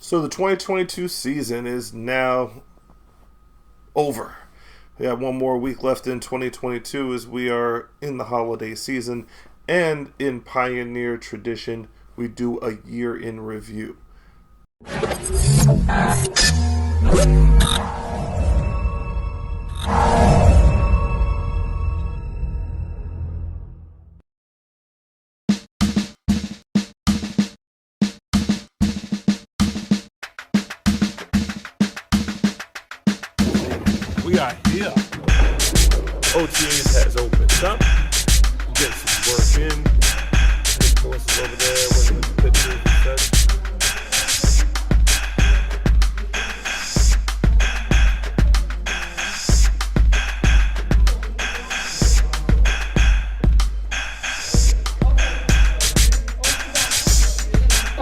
So the 2022 season is now over. We have one more week left in 2022 as we are in the holiday season, and in Pioneer tradition, we do a year in review. We are here. OTAs has opened up. Get some work in. Of course, is over there with the pictures and such.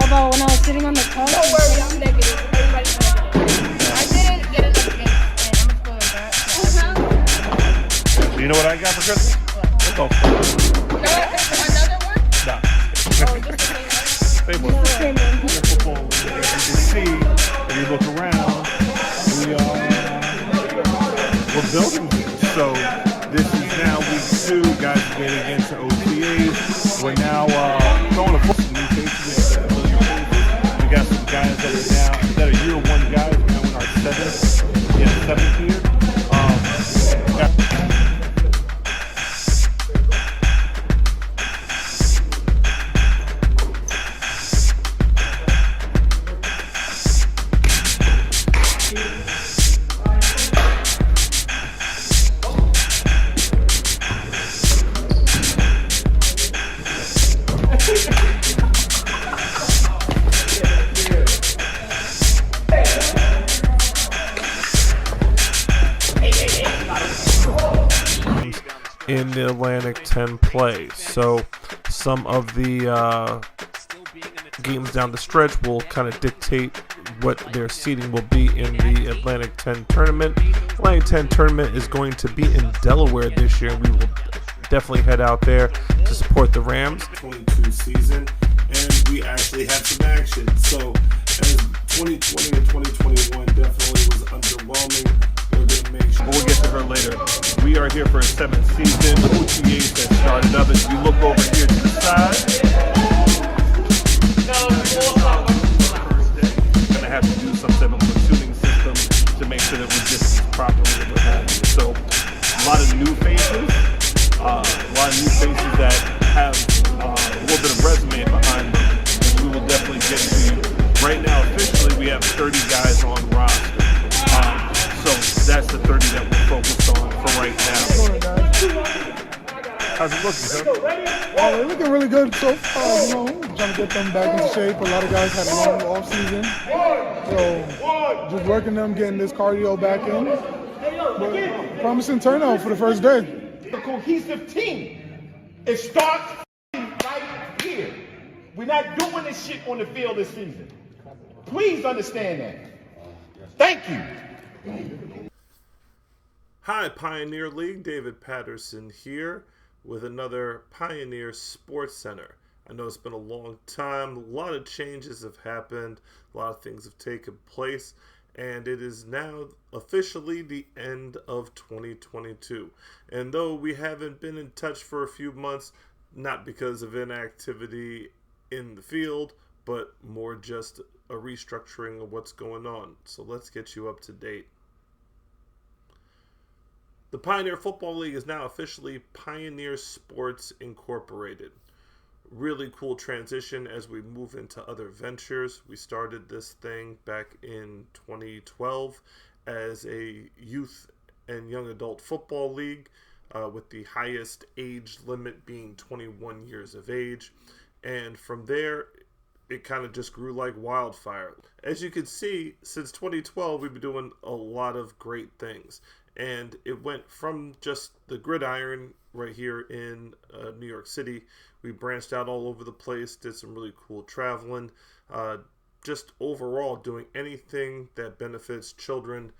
Although when I was sitting on the couch, Don't worry, I'm negative. Everybody's negative. I didn't get enough games, and I'm spoiled that. Do you know what I got for Christmas? Let's go. Another one? Nah. Oh, just the same Same one. Football. As you can see, if you look around, we're building here. So this is now week 2. Guys are getting into OTAs. We're now throwing a football. New faces, familiar faces. We got some guys that are year 1 guys. We're now in our 7th year. In the Atlantic 10 play. So some of the games down the stretch will kind of dictate what their seeding will be in the Atlantic 10 tournament. Atlantic 10 tournament is going to be in Delaware this year. We will definitely head out there to support the Rams. 22 season, and we actually had some action. So as 2020 and 2021 definitely was underwhelming. We'll get to her later. We are here for a 7th season. OTAs that started up. As you look over here to the side, we're going to have to do some type of platooning system to make sure that we distance properly. So a lot of new faces, that have a little bit of resume behind them. And we will definitely get to you. Right now, officially, we have 30 guys on roster. So that's the 30 that we're focused on for right now. How's it looking, sir? Oh, they're looking really good so far, trying to get them back into shape. A lot of guys had a long off season. So just working them, getting this cardio back in. But promising turnout for the first day. A cohesive team. It starts right here. We're not doing this shit on the field this season. Please understand that. Thank you. Hi, Pioneer League. David Patterson here with another Pioneer Sportscenter. I know it's been a long time. A lot of changes have happened. A lot of things have taken place. And it is now officially the end of 2022. And though we haven't been in touch for a few months, not because of inactivity in the field, but more just a restructuring of what's going on. So let's get you up to date. The Pioneer Football League is now officially Pioneer Sports Incorporated. Really cool transition as we move into other ventures. We started this thing back in 2012 as a youth and young adult football league with the highest age limit being 21 years of age. And from there, it kind of just grew like wildfire. As you can see, since 2012, we've been doing a lot of great things. And it went from just the gridiron right here in New York City. We branched out all over the place, did some really cool traveling, just overall doing anything that benefits children,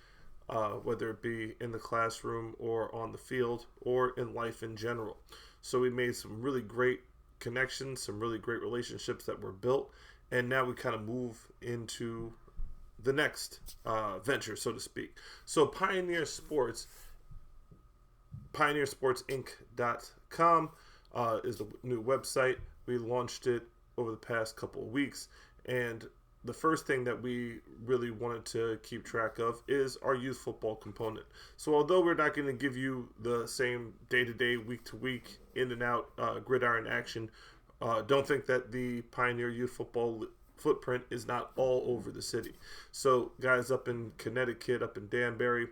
whether it be in the classroom or on the field or in life in general. So we made some really great connections, some really great relationships that were built, and now we kind of move into the next venture, so to speak. So Pioneer Sports, pioneersportsinc.com is the new website. We launched it over the past couple of weeks, and the first thing that we really wanted to keep track of is our youth football component. So although we're not going to give you the same day-to-day, week-to-week, in and out gridiron action, don't think that the Pioneer Youth Football footprint is not all over the city. So guys up in Connecticut, up in Danbury,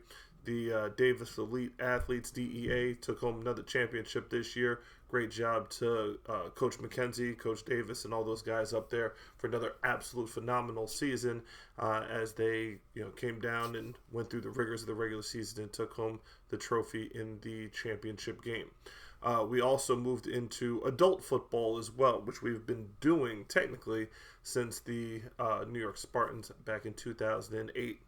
the Davis Elite Athletes, DEA, took home another championship this year. Great job to Coach McKenzie, Coach Davis, and all those guys up there for another absolute phenomenal season as they came down and went through the rigors of the regular season and took home the trophy in the championship game. We also moved into adult football as well, which we've been doing technically since the New York Spartans back in 2008.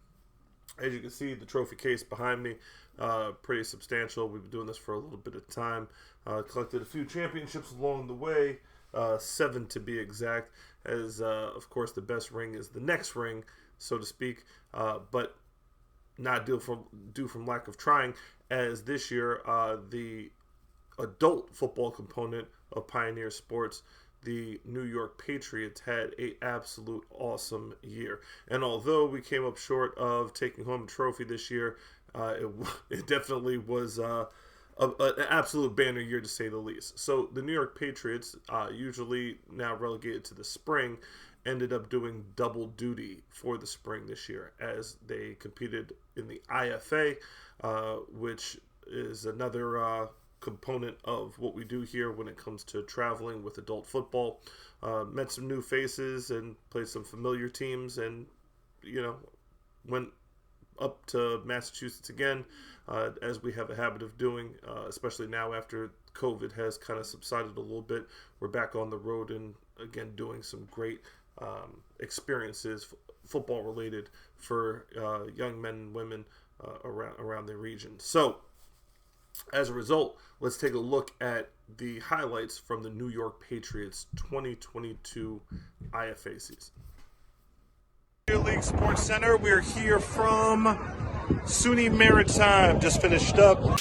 As you can see, the trophy case behind me, pretty substantial. We've been doing this for a little bit of time. Collected a few championships along the way, 7 to be exact, as of course the best ring is the next ring, so to speak, but not due from lack of trying, as this year the adult football component of Pioneer Sports, the New York Patriots, had an absolute awesome year. And although we came up short of taking home a trophy this year, it definitely was an absolute banner year, to say the least. So the New York Patriots, usually now relegated to the spring, ended up doing double duty for the spring this year as they competed in the IFA, which is another component of what we do here when it comes to traveling with adult football. Met some new faces and played some familiar teams, and went up to Massachusetts again, as we have a habit of doing, especially now after COVID has kind of subsided a little bit. We're back on the road and again doing some great experiences, football related, for young men and women around the region. So as a result, let's take a look at the highlights from the New York Patriots 2022 IFA season. League Sports Center. We're here from SUNY Maritime. Just finished up.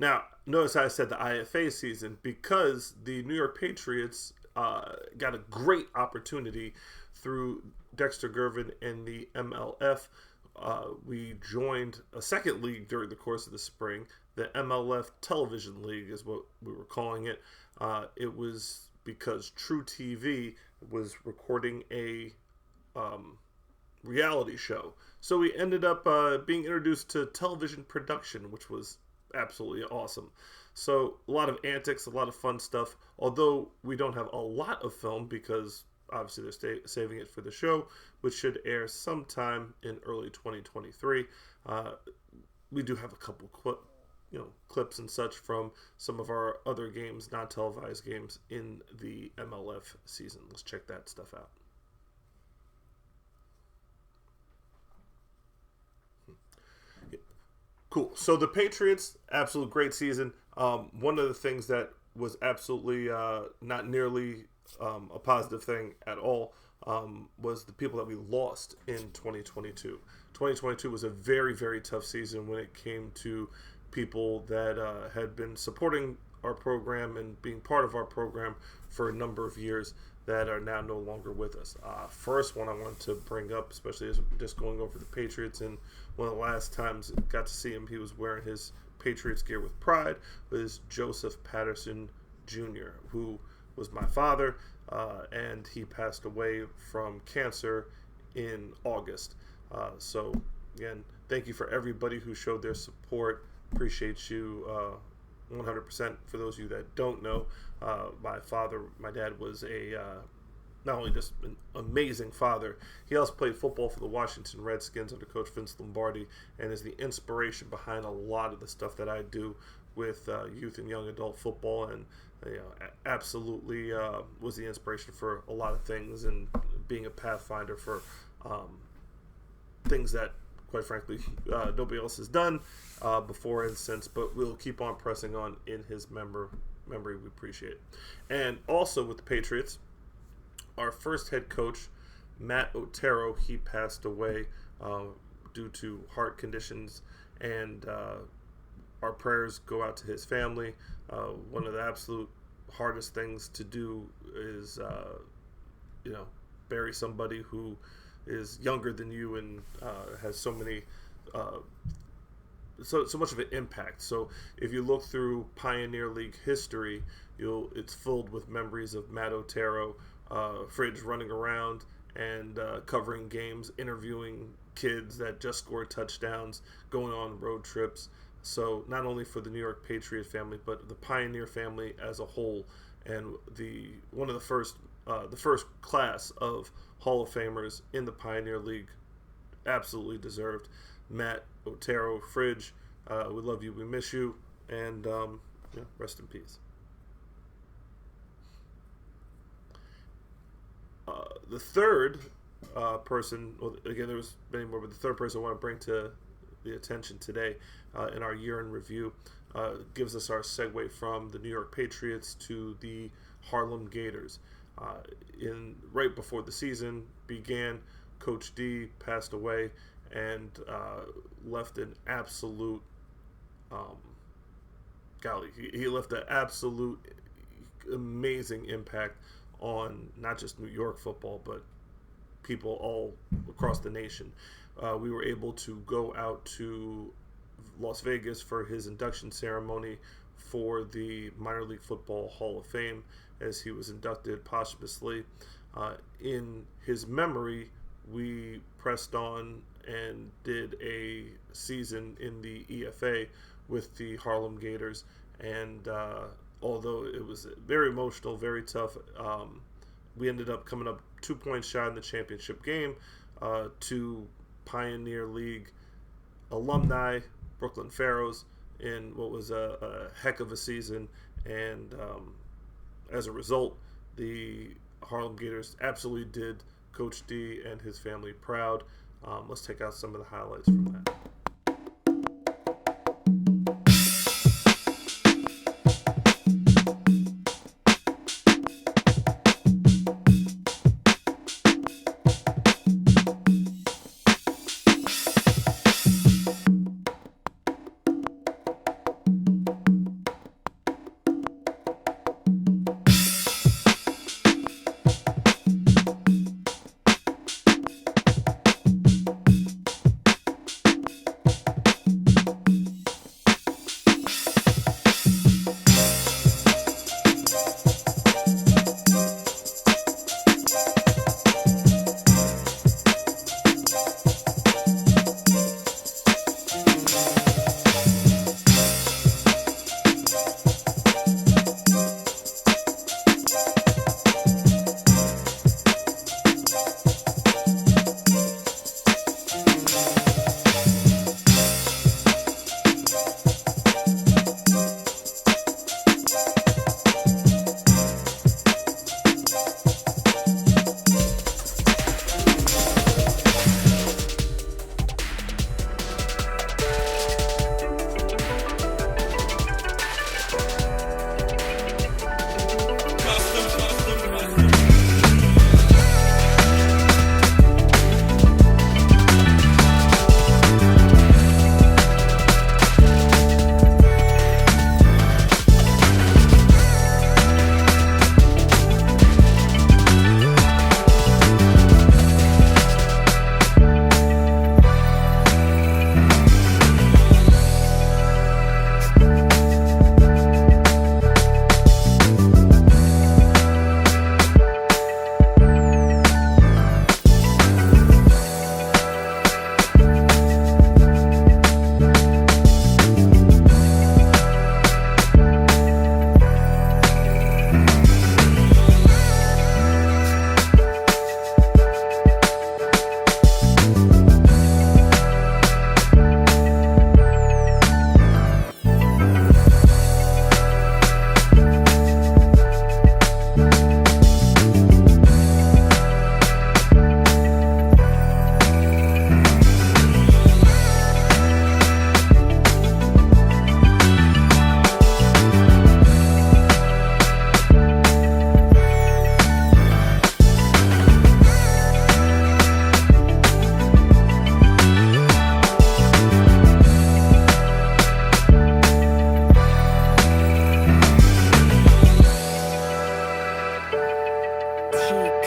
Now, notice I said the IFA season because the New York Patriots got a great opportunity through Dexter Gervin and the MLF. We joined a second league during the course of the spring. The MLF Television League is what we were calling it. It was because True TV was recording a reality show. So we ended up being introduced to television production, which was absolutely awesome. So a lot of antics, a lot of fun stuff. Although we don't have a lot of film because obviously they're saving it for the show, which should air sometime in early 2023. We do have a couple clips and such from some of our other games, non-televised games in the MLF season. Let's check that stuff out. Cool. So the Patriots, absolute great season. One of the things that was absolutely not nearly a positive thing at all was the people that we lost in 2022. 2022 was a very, very tough season when it came to people that had been supporting our program and being part of our program for a number of years that are now no longer with us. First one I want to bring up, especially as we're just going over the Patriots, and one of the last times I got to see him, he was wearing his Patriots gear with pride, was Joseph Patterson Jr., who was my father, and he passed away from cancer in August. So again, thank you for everybody who showed their support. Appreciate you 100%. For those of you that don't know, my dad was a not only just an amazing father, he also played football for the Washington Redskins under Coach Vince Lombardi, and is the inspiration behind a lot of the stuff that I do with youth and young adult football, and absolutely was the inspiration for a lot of things, and being a pathfinder for things that, quite frankly, nobody else has done before and since, but we'll keep on pressing on in his memory. We appreciate it. And also with the Patriots, our first head coach, Matt Otero, he passed away due to heart conditions, and our prayers go out to his family. One of the absolute hardest things to do is, bury somebody who is younger than you and has so many, so much of an impact. So if you look through Pioneer League history, it's filled with memories of Matt Otero, Fridge running around and covering games, interviewing kids that just scored touchdowns, going on road trips. So not only for the New York Patriot family, but the Pioneer family as a whole, and the first class of Hall of Famers in the Pioneer League, absolutely deserved. Matt Otero, Fridge, we love you, we miss you, and rest in peace. The third person, well, again, there was many more, but the third person I want to bring to the attention today in our year in review gives us our segue from the New York Patriots to the Harlem Gators. Right before the season began, Coach D passed away and left an absolute he left an absolute amazing impact on not just New York football, but people all across the nation. We were able to go out to Las Vegas for his induction ceremony for the Minor League Football Hall of Fame, as he was inducted posthumously. In his memory, we pressed on and did a season in the EFA with the Harlem Gators, and although it was very emotional, very tough, we ended up coming up 2 points shy in the championship game to Pioneer League alumni Brooklyn Pharaohs in what was a heck of a season, and as a result, the Harlem Gators absolutely did Coach D and his family proud. Let's take out some of the highlights from that.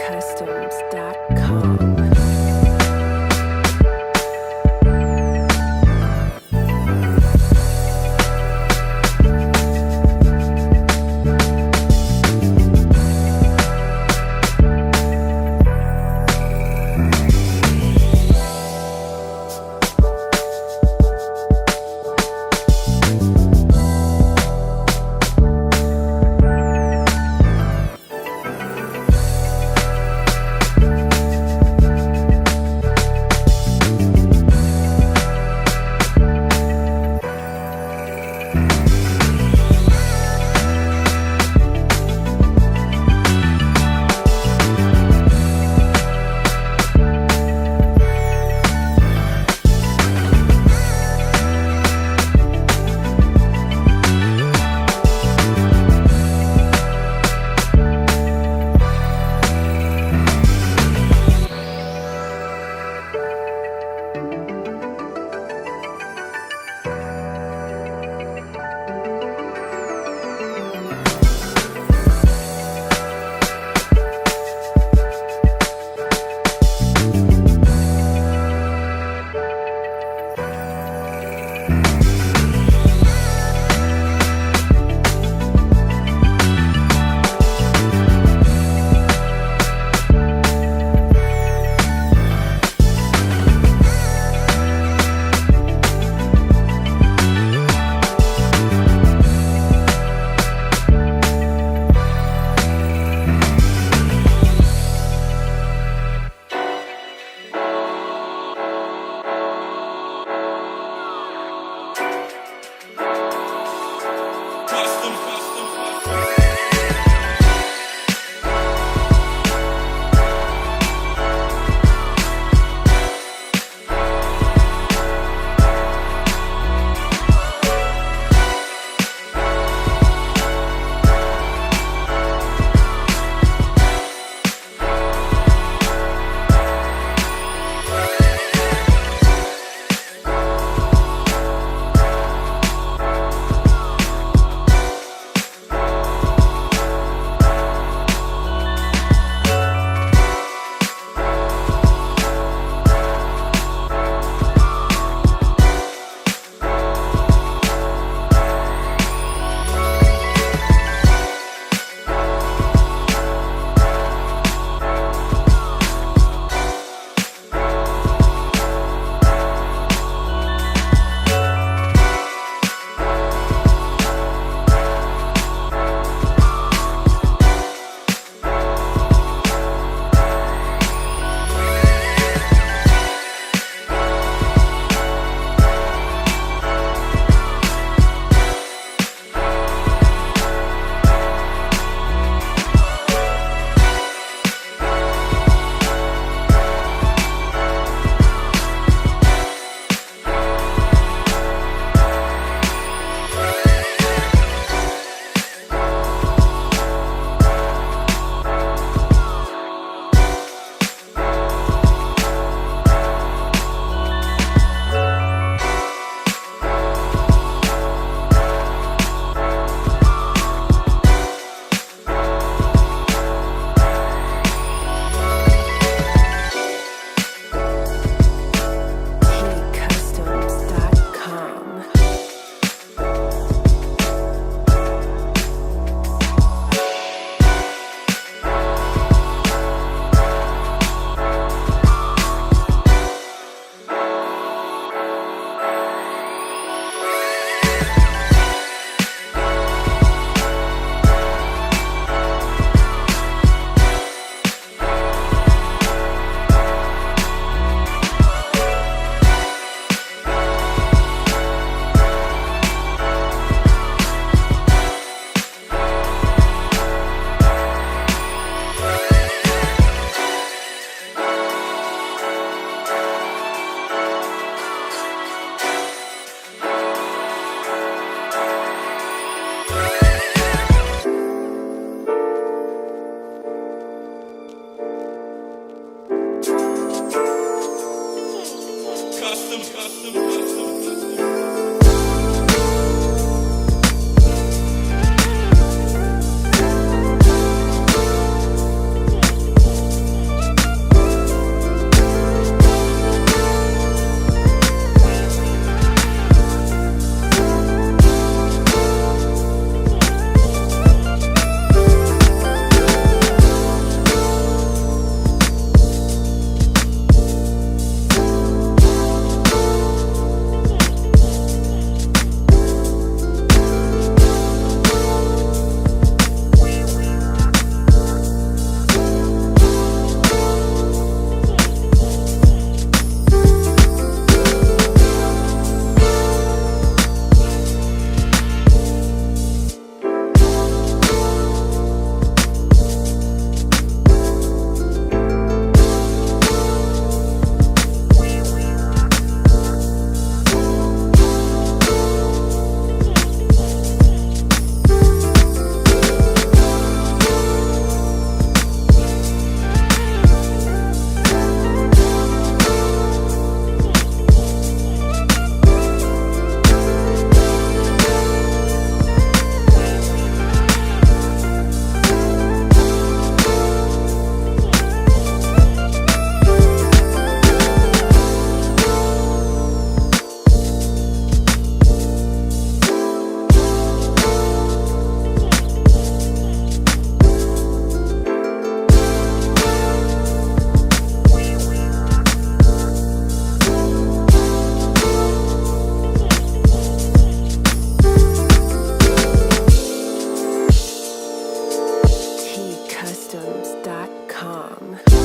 JCustoms.com. PFLSportscenter.com.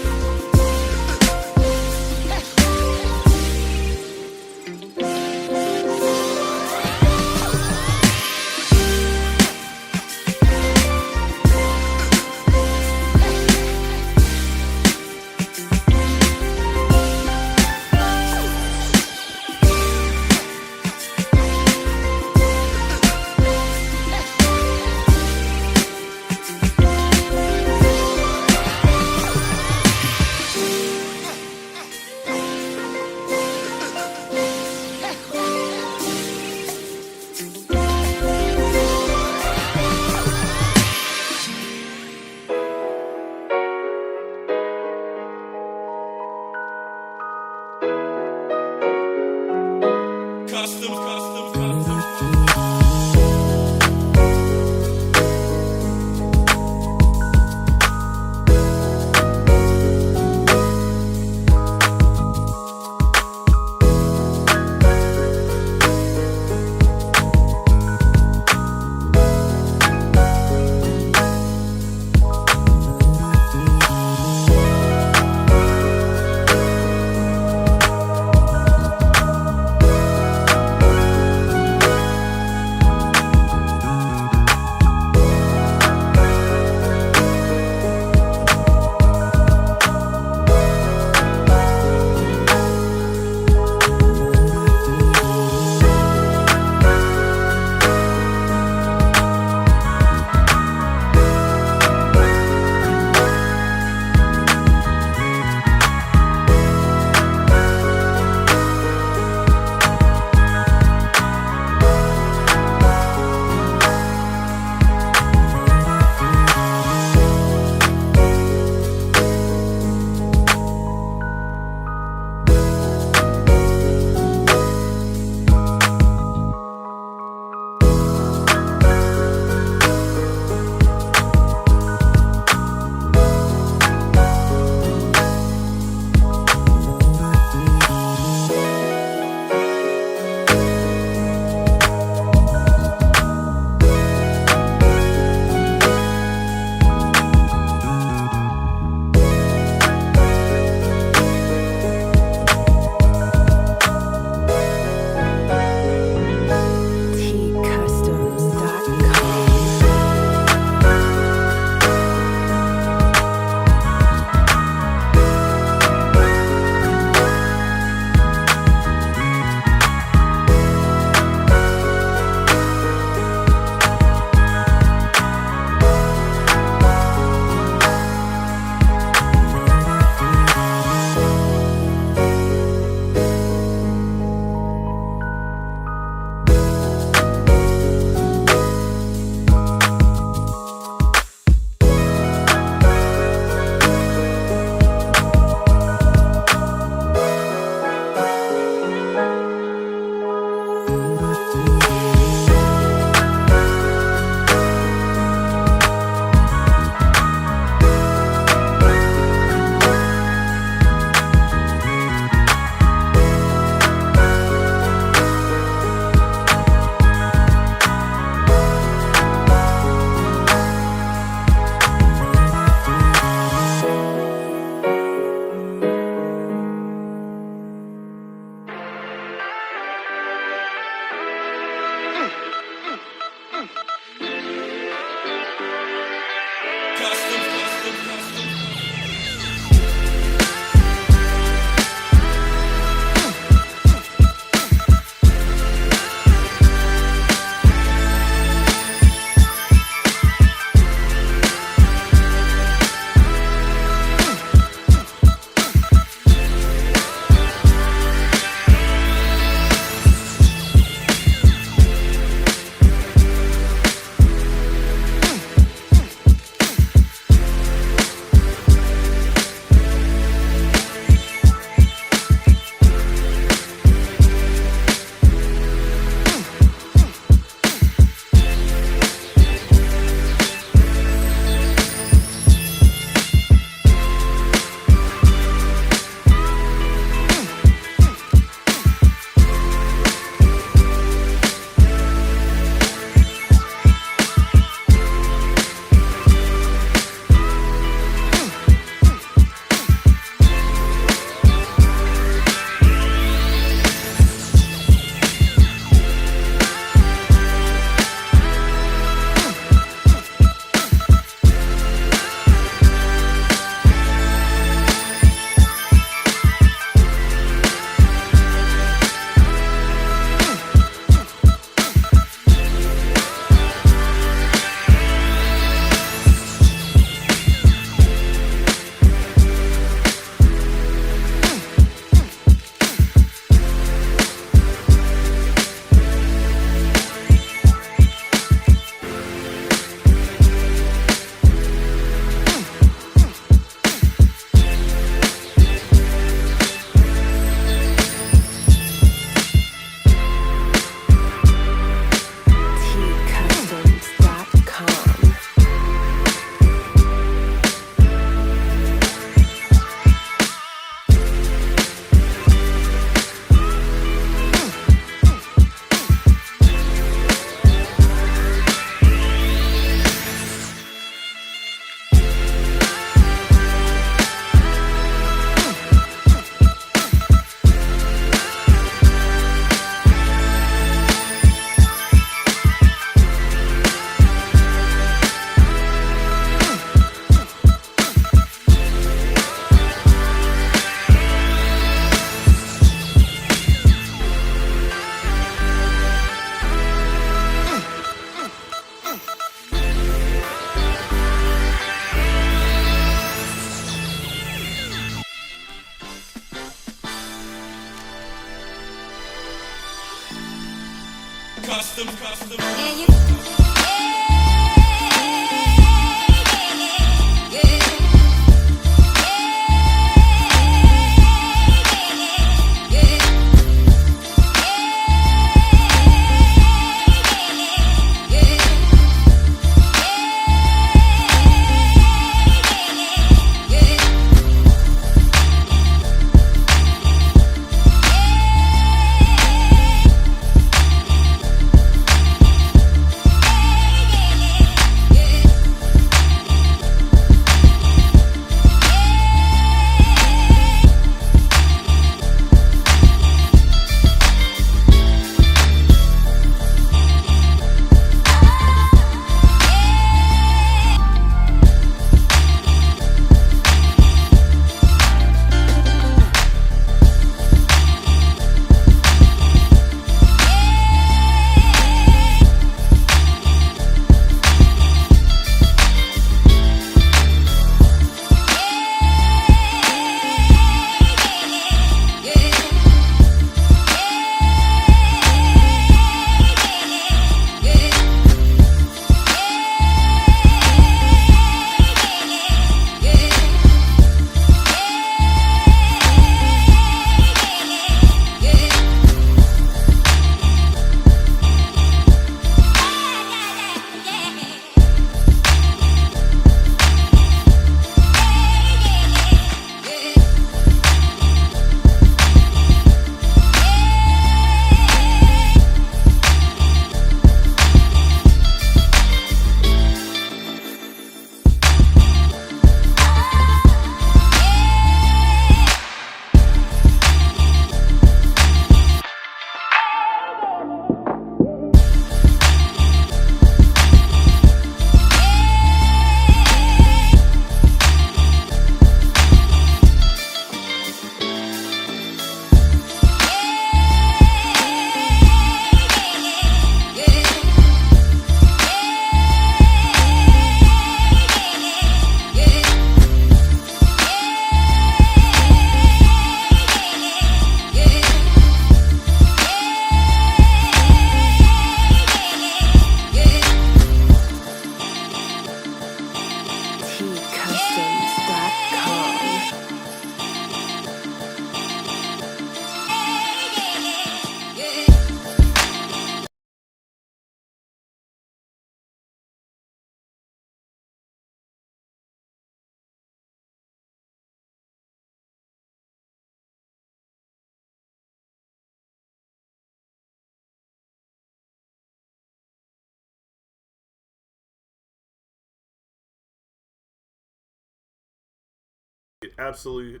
Absolutely,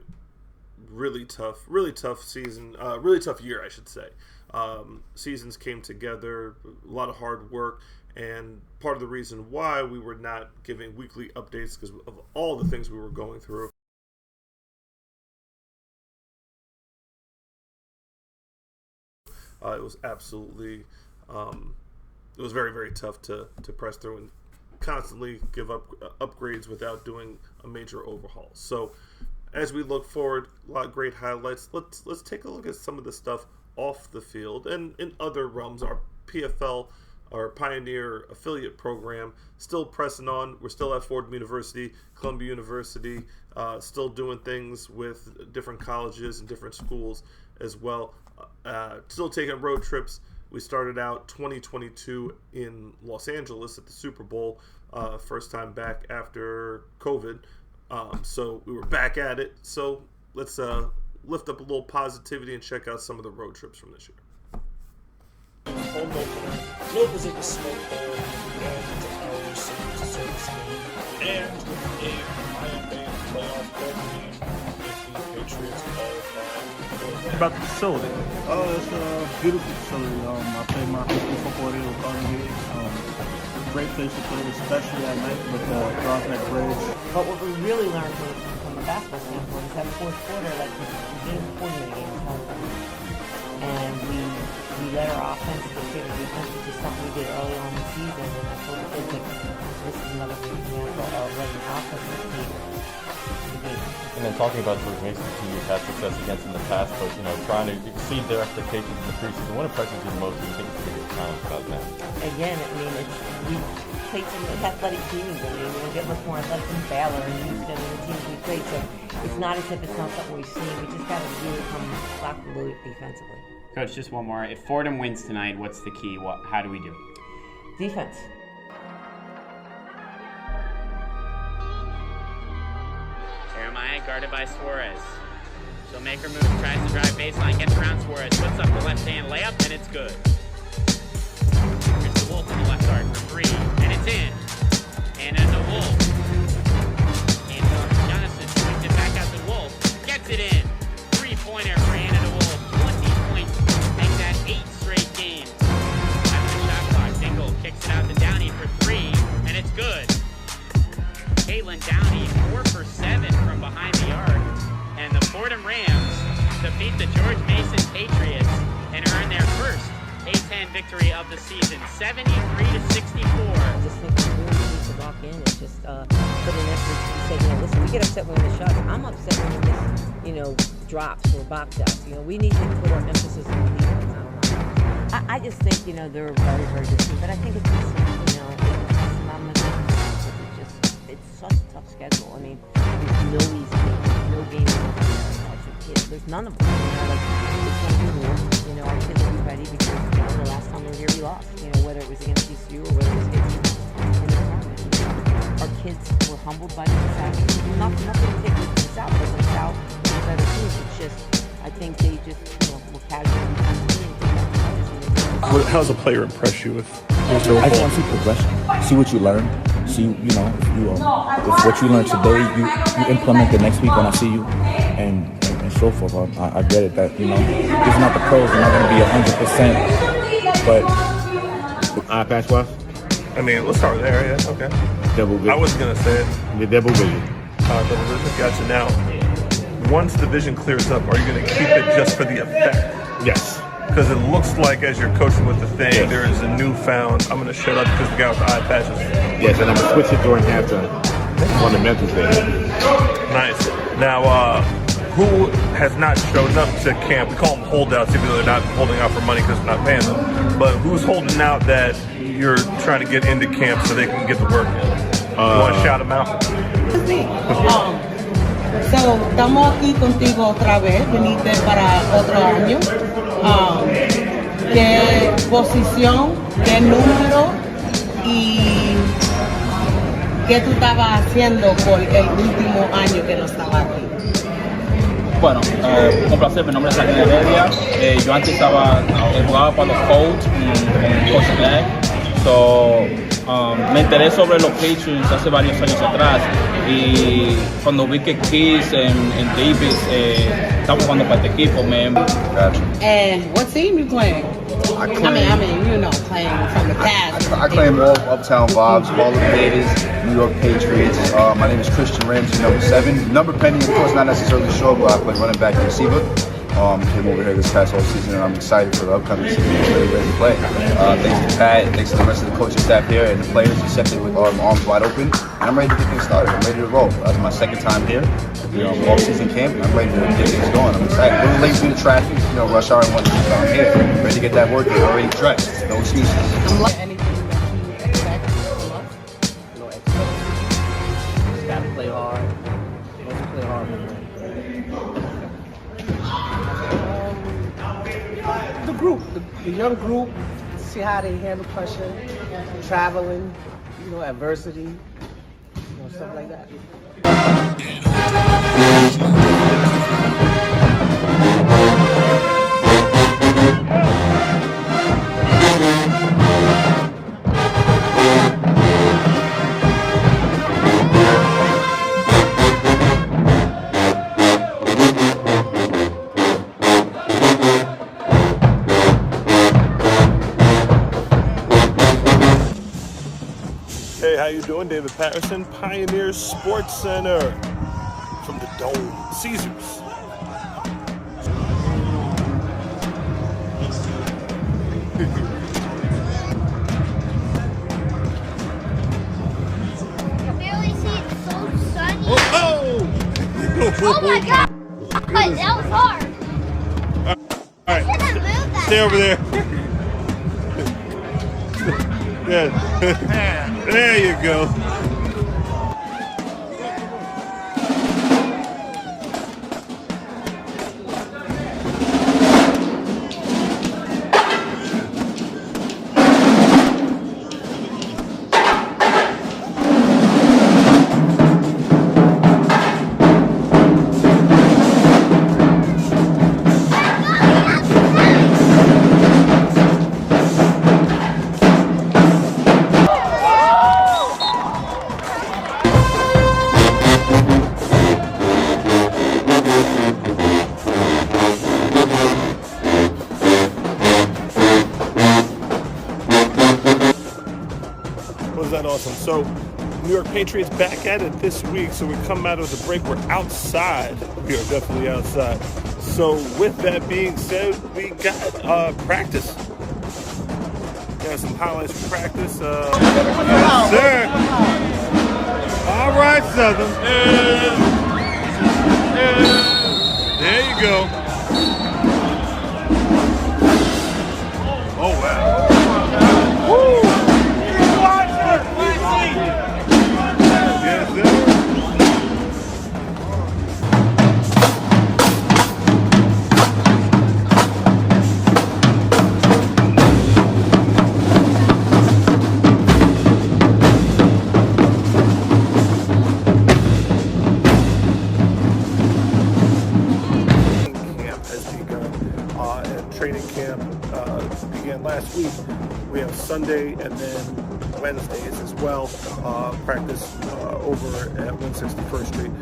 really tough season, really tough year, I should say. Seasons came together, a lot of hard work, and part of the reason why we were not giving weekly updates because of all the things we were going through. It was absolutely, it was very tough to press through and constantly give up upgrades without doing a major overhaul. So as we look forward, a lot of great highlights. Let's take a look at some of the stuff off the field and in other realms. Our PFL, our Pioneer affiliate program, still pressing on. We're still at Fordham University, Columbia University, still doing things with different colleges and different schools as well. Still taking road trips. We started out 2022 in Los Angeles at the Super Bowl, first time back after COVID. So we were back at it. So let's lift up a little positivity and check out some of the road trips from this year. Home opener, no Pacific smoke bowl, and our Secret Service game, and a Miami playoff bowl game if the Patriots qualify. About the facility. Oh, it's a beautiful facility. I played my high school football there with Carnegie. Great place to play, especially at night with the Crossneck Bridge. But what we really learned from a basketball standpoint is that fourth quarter, like the game before the game was hard. And we let our offense dictate our defense, which is something we did early on in the season. And I told the kids, like, this is another example of letting offense dictate the game. And then talking about George Mason's team, you've had success against in the past, but trying to exceed their expectations in the preseason. What impresses you the most? Do you think it's comments about that. Again, I mean, we played some athletic teams. I mean, we'll get much more athletic than Baylor and Houston and the teams we played. So it's not as if it's not something we've seen. We just got to really come lock the load defensively. Coach, just one more. If Fordham wins tonight, what's the key? How do we do? Defense. Jeremiah guarded by Suarez. She'll make her move, tries to drive baseline, gets around Suarez, puts up the left hand layup, and it's good. Here's the Wolf in the left guard for three, and it's in. And as a Wolf, and Jonathan swings it back out to Wolf, gets it in. 3-pointer for Anna DeWolf, 20 points, make that 8 straight games. After the shot clock, Dingle kicks it out to Downey for three, and it's good. Caitlin Downey, 4 for 7 from behind the arc. And the Fordham Rams defeat the George Mason Patriots and earn their first A-10 victory of the season, 73-64. I just think we really need to lock in and just put in effort to say, listen, we get upset when we miss shots. I'm upset when we miss, drops or box outs. We need to put our emphasis on the defense. I just think, they're a very, very good team. But I think it's just, it's not much. It's such a tough schedule. I mean, there's no easy games, no games. There's none of them. It's going to be more. Our kids will be ready because the last time we were here, we lost. Whether it was against TCU or whether it was against in the tournament. Our kids were humbled by the South. Nothing to take the South, but the South is a better team. It's just, I think they just, were casually How's a player impress you with? I just want to see progression. See what you learn. See, if what you learned today, you implement the next week when I see you, and so forth. I get it that these are not the pros. They're not going to be 100%. But pass wise. I mean, let's start there. Yeah, okay. Double vision. I wasn't gonna say it. The double vision. Double vision. Gotcha. Now, once the vision clears up, are you gonna keep it just for the effect? Yes. Because it looks like as you're coaching with the thing, yes, there is a newfound, I'm going to shut up because the guy with the eye patches. Yes, and I'm going to switch it during halftime. Fundamentals there. Nice. Now, who has not shown up to camp? We call them holdouts, even though they're not holding out for money because we're not paying them. But who's holding out that you're trying to get into camp so they can get the work in? You want to shout them out? So, estamos aquí contigo otra vez, viniste para otro año. ¿Qué posición, qué número y qué tú estabas haciendo por el último año que no estabas aquí? Bueno, un placer, mi nombre es Daniel Heredia. Yo antes jugaba para los Colts con Coach Black. Me enteré sobre los Patriots hace varios años atrás y cuando vi que Keys and Davis estaban jugando para este equipo, man. Gotcha. And what team you playing? I mean, playing from the past. I claim all Uptown Vibes, all of the Gators, New York Patriots. My name is Christian Ramsey, number 7. Number pending, of course, not necessarily sure, but I play running back and receiver. Came over here this past whole season, and I'm excited for the upcoming season. I'm really ready to play. Thanks to Pat, thanks to the rest of the coaching staff here, and the players accepted with arms wide open. And I'm ready to get things started. I'm ready to roll. That's my second time here, off-season camp, and I'm ready to get things going. I'm excited. A little late through the traffic, rush hour and whatnot, but I'm here, ready to get that work in, already dressed. No excuses. Anything that you expect from us? No excuses. Just gotta play hard. Just play hard. The group, the young group, see how they handle pressure, traveling, adversity, stuff like that. Hey, how you doing? David Patterson, Pioneer Sportscenter from the Dome, Caesars. Oh my god! That was hard. All right, stay over there. Yeah. There you go. Was that awesome? So, New York Patriots back at it this week. So we come out of the break. We're outside. We are definitely outside. So with that being said, we got practice. Got some highlights from practice. Yes, sir. All right, Southern. There you go. Oh wow. Woo. Training camp began last week. We have Sunday and then Wednesdays as well. Practice over at 161st Street.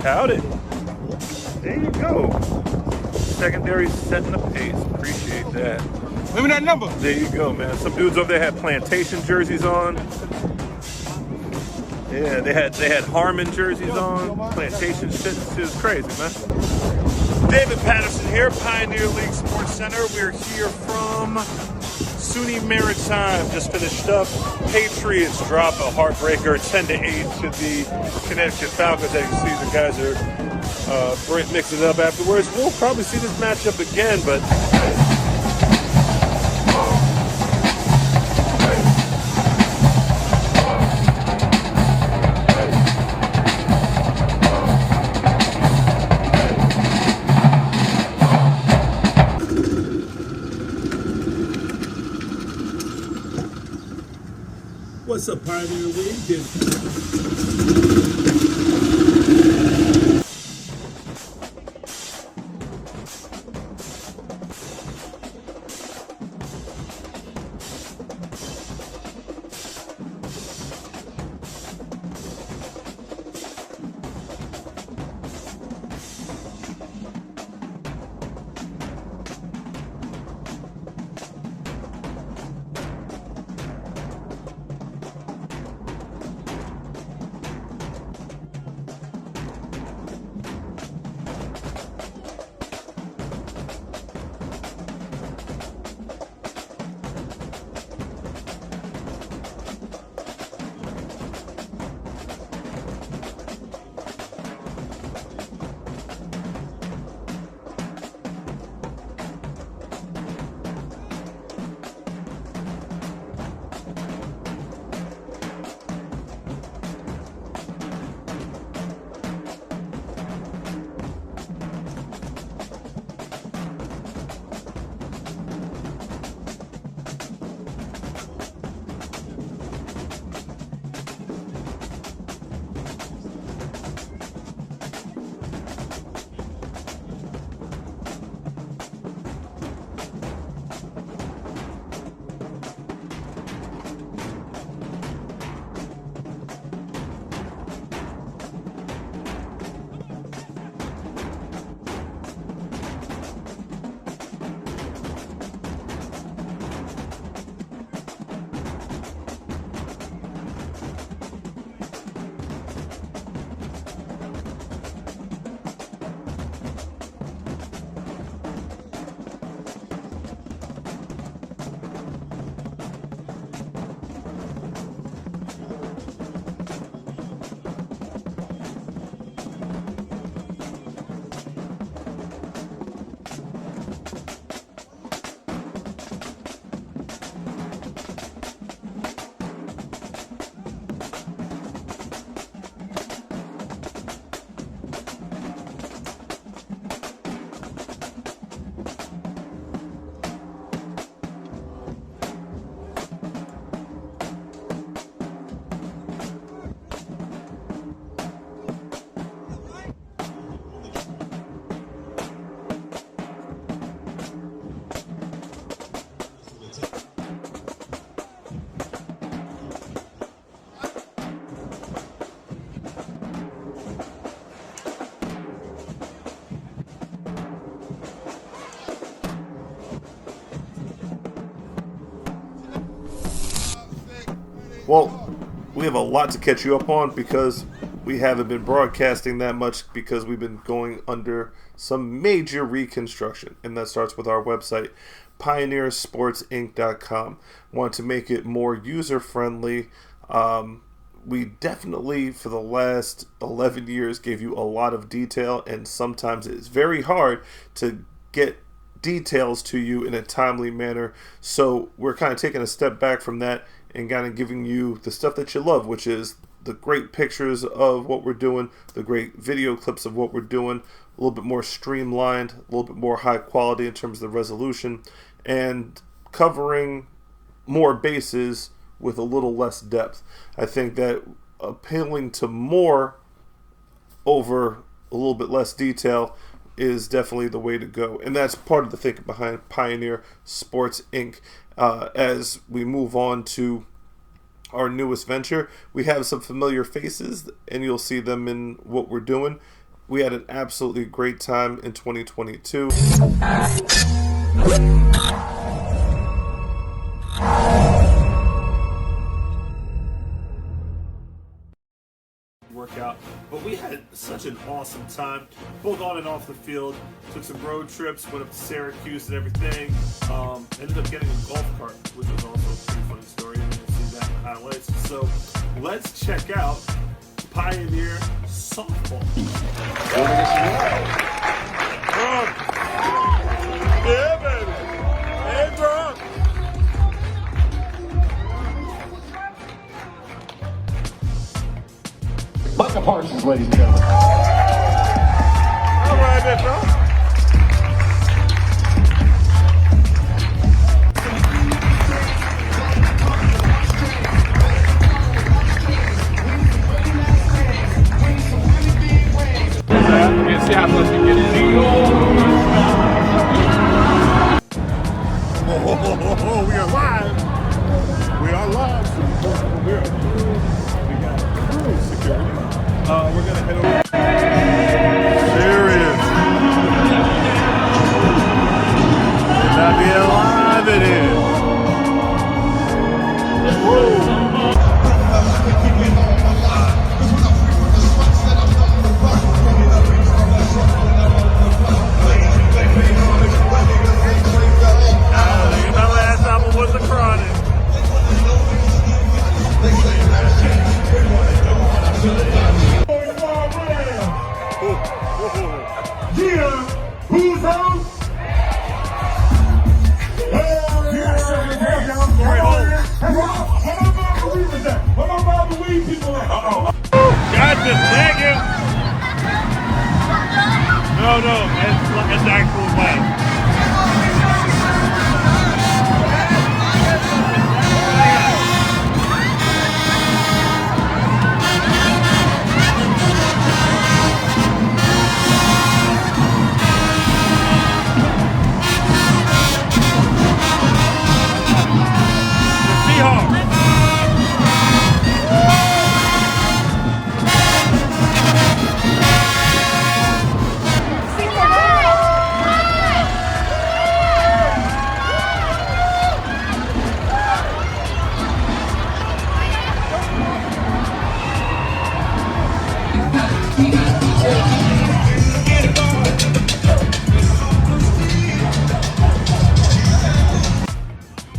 Howdy. There you go. Secondary setting the pace. Appreciate that. Give me that number. There you go, man. Some dudes over there had plantation jerseys on. Yeah, they had Harmon jerseys on. Plantation shit is crazy, man. David Patterson here, Pioneer League Sports Center. We're here from SUNY Maritime. Just finished up. Patriots drop a heartbreaker 10-8 to the Connecticut Falcons. As you see, the guys are mixing it up afterwards. We'll probably see this matchup again, but what's up, Pioneer League? Well, we have a lot to catch you up on because we haven't been broadcasting that much because we've been going under some major reconstruction, and that starts with our website, pioneersportsinc.com. Want to make it more user-friendly. We definitely, for the last 11 years, gave you a lot of detail, and sometimes it's very hard to get details to you in a timely manner. So we're kind of taking a step back from that and kind of giving you the stuff that you love, which is the great pictures of what we're doing, the great video clips of what we're doing, a little bit more streamlined, a little bit more high quality in terms of the resolution, and covering more bases with a little less depth. I think that appealing to more over a little bit less detail is definitely the way to go. And that's part of the thinking behind Pioneer Sports Inc. As we move on to our newest venture, we have some familiar faces, and you'll see them in what we're doing. We had an absolutely great time in 2022. Workout, but we had such an awesome time, both on and off the field. Took some road trips, went up to Syracuse and everything. Ended up getting a golf cart, which was also a pretty funny story, and you'll see that in the highlights. So let's check out Pioneer Softball. Yeah, baby. And drunk. Micah Parsons, ladies and gentlemen. All right, then, bro. And see how close we get in. Oh, we are live. We are live. We got crew security. We're gonna head over. Serious. And that be alive it is. Woo. My last album was The Chronic. Yeah, who's home? Where my Bobby Weed people at? Gotcha, thank you. No, it's actual life.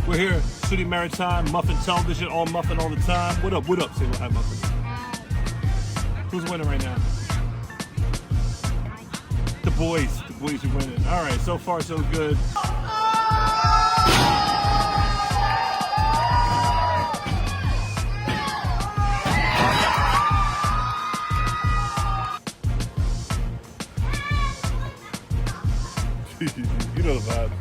We're here, SUNY Maritime, Muffin Television, all Muffin all the time. What up, Say hi, Muffin. Who's winning right now? The boys are winning. All right, so far so good. You know the vibe.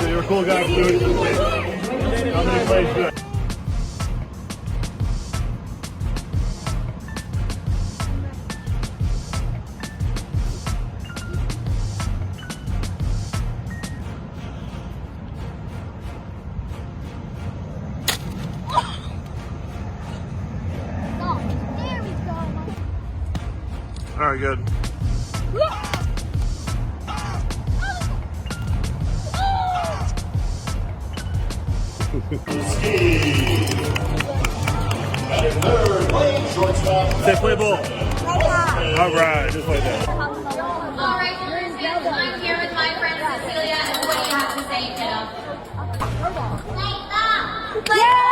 You're a cool guy, dude. How many plays do that? All right, good. Say play ball. All right, just like that. All right, I'm here with my friend Cecilia, and what do you have to say, kiddo? Yeah!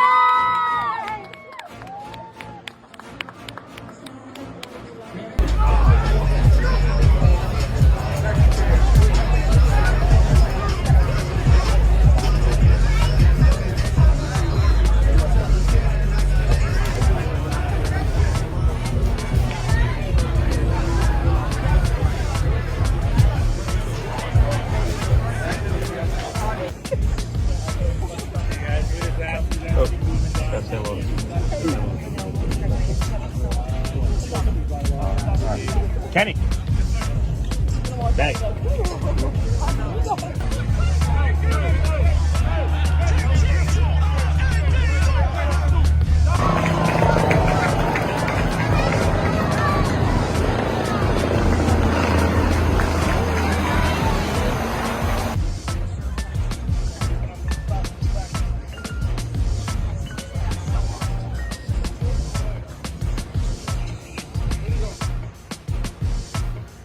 Kenny. Back.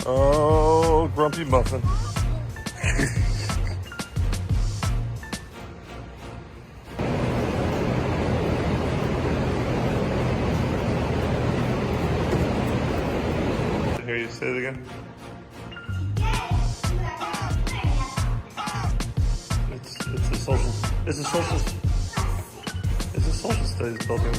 Oh, grumpy muffin. Hear you say it again. It's a social studies building.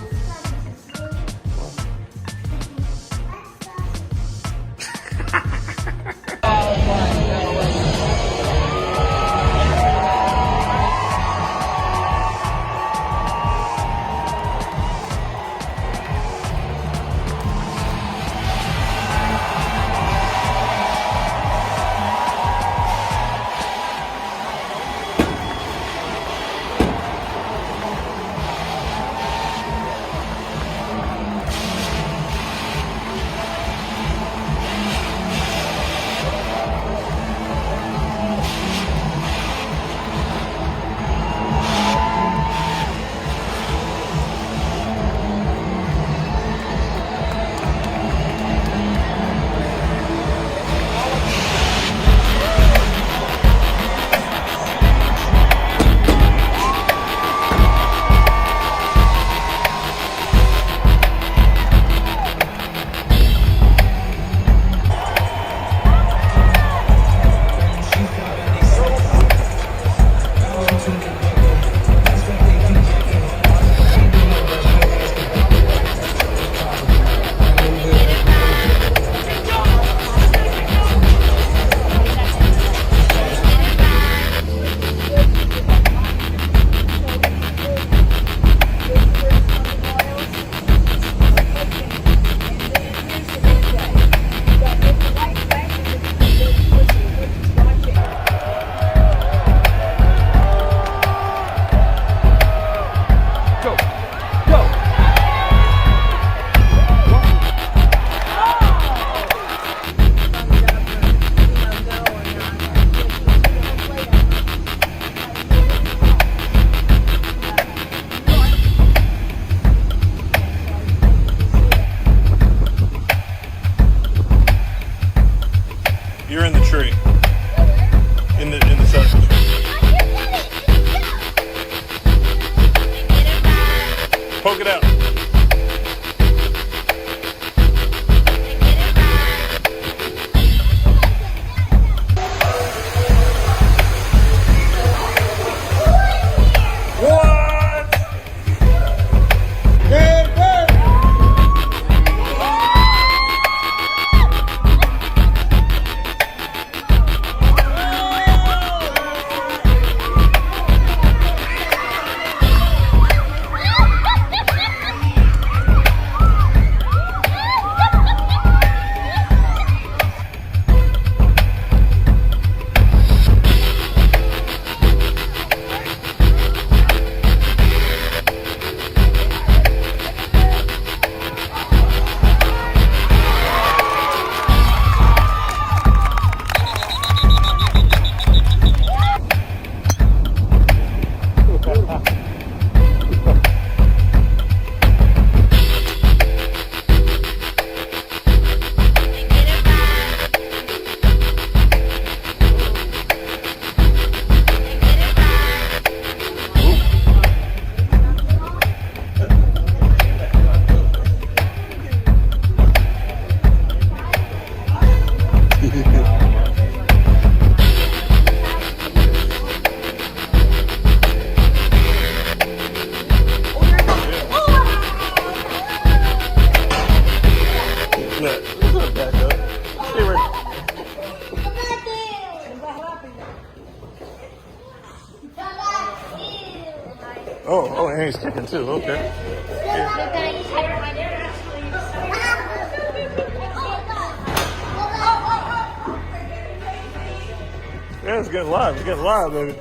You're in the tree. In the center of the tree. Poke it out. Oh, and he's kicking too. Okay. Yeah, it's getting live. It's getting live, baby.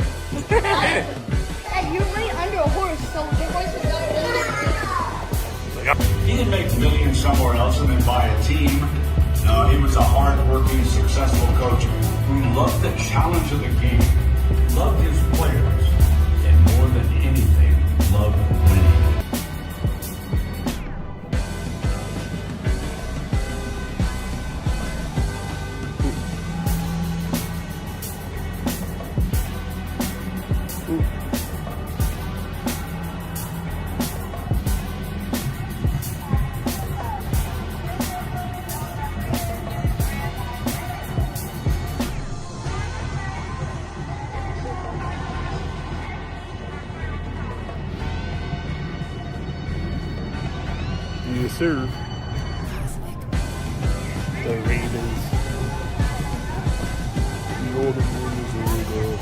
You're right under a horse, so the horse is He didn't make millions somewhere else and then buy a team. He was a hard-working, successful coach who loved the challenge of the game, loved his players, and more than anything, loved winning. Yes, sir. The Raiders. The older Raiders are really good.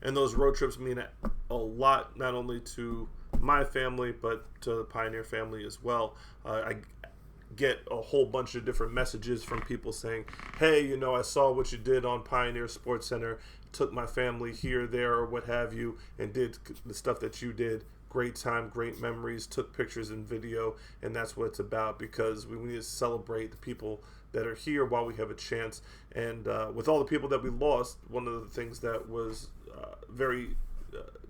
And those road trips mean a lot, not only to my family, but to the Pioneer family as well. I get a whole bunch of different messages from people saying, hey, you know, I saw what you did on Pioneer Sportscenter, took my family here, there, or what have you, and did the stuff that you did. Great time, great memories, took pictures and video, and that's what it's about, because we need to celebrate the people that are here while we have a chance. And with all the people that we lost, one of the things that was very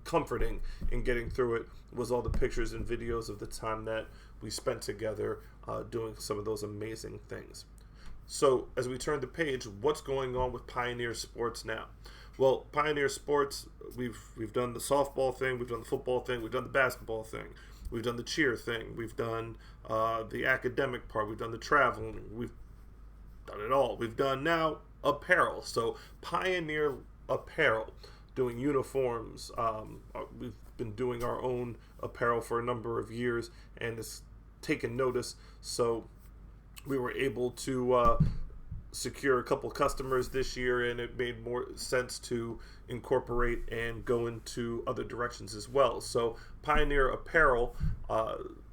comforting in getting through it was all the pictures and videos of the time that we spent together doing some of those amazing things. So as we turn the page, what's going on with Pioneer Sports now? Well, Pioneer Sports, we've done the softball thing, we've done the football thing, we've done the basketball thing, we've done the cheer thing, we've done the academic part, we've done the traveling, we've done it all. We've done now apparel. So Pioneer Apparel, doing uniforms. We've been doing our own apparel for a number of years, and it's taken notice. So we were able to secure a couple customers this year, and it made more sense to incorporate and go into other directions as well. So Pioneer Apparel,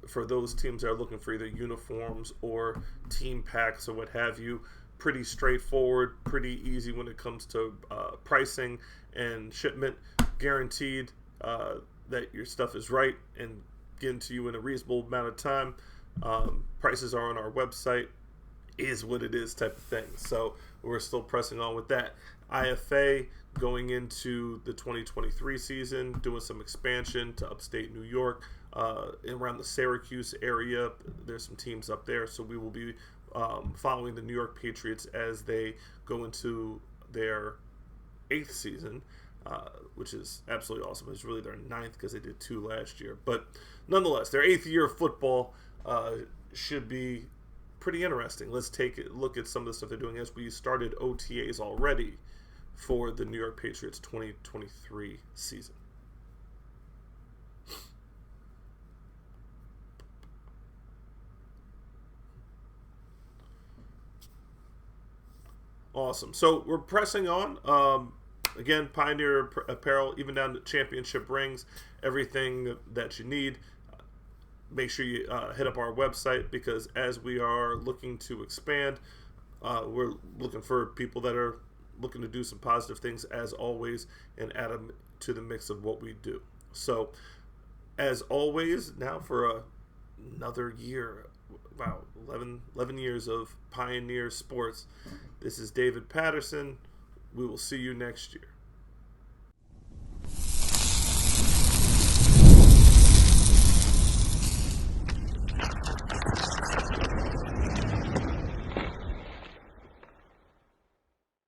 for those teams that are looking for either uniforms or team packs or what have you, pretty straightforward, pretty easy when it comes to pricing and shipment. Guaranteed that your stuff is right and getting to you in a reasonable amount of time. Prices are on our website, is what it is type of thing. So we're still pressing on with that. IFA going into the 2023 season, doing some expansion to upstate New York, around the Syracuse area. There's some teams up there, so we will be following the New York Patriots as they go into their 8th season, which is absolutely awesome. It's really their 9th because they did 2 last year. But nonetheless, their 8th year of football should be pretty interesting. Let's take a look at some of the stuff they're doing as we started OTAs already for the New York Patriots 2023 season. Awesome. So we're pressing on. Again, Pioneer Apparel, even down to championship rings, everything that you need. Make sure you hit up our website, because as we are looking to expand, we're looking for people that are looking to do some positive things as always and add them to the mix of what we do. So as always, now for another year wow, 11 years of Pioneer Sports. This is David Patterson. We will see you next year.